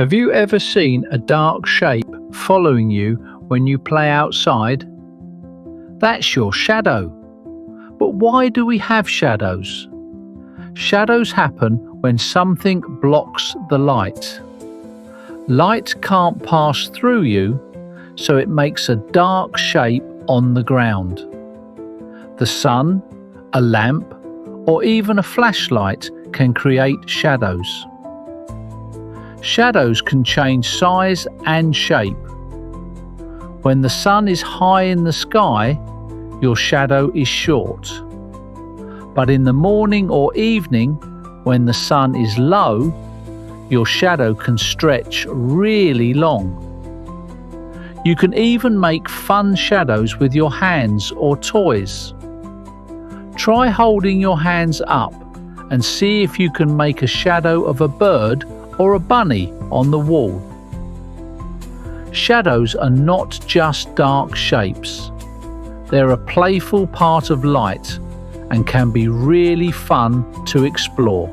Have you ever seen a dark shape following you when you play outside? That's your shadow. But why do we have shadows? Shadows happen when something blocks the light. Light can't pass through you, so it makes a dark shape on the ground. The sun, a lamp, or even a flashlight can create shadows. Shadows can change size and shape. When the sun is high in the sky, your shadow is short. But in the morning or evening, when the sun is low, your shadow can stretch really long. You can even make fun shadows with your hands or toys. Try holding your hands up and see if you can make a shadow of a bird or a bunny on the wall. Shadows are not just dark shapes. They're a playful part of light and can be really fun to explore.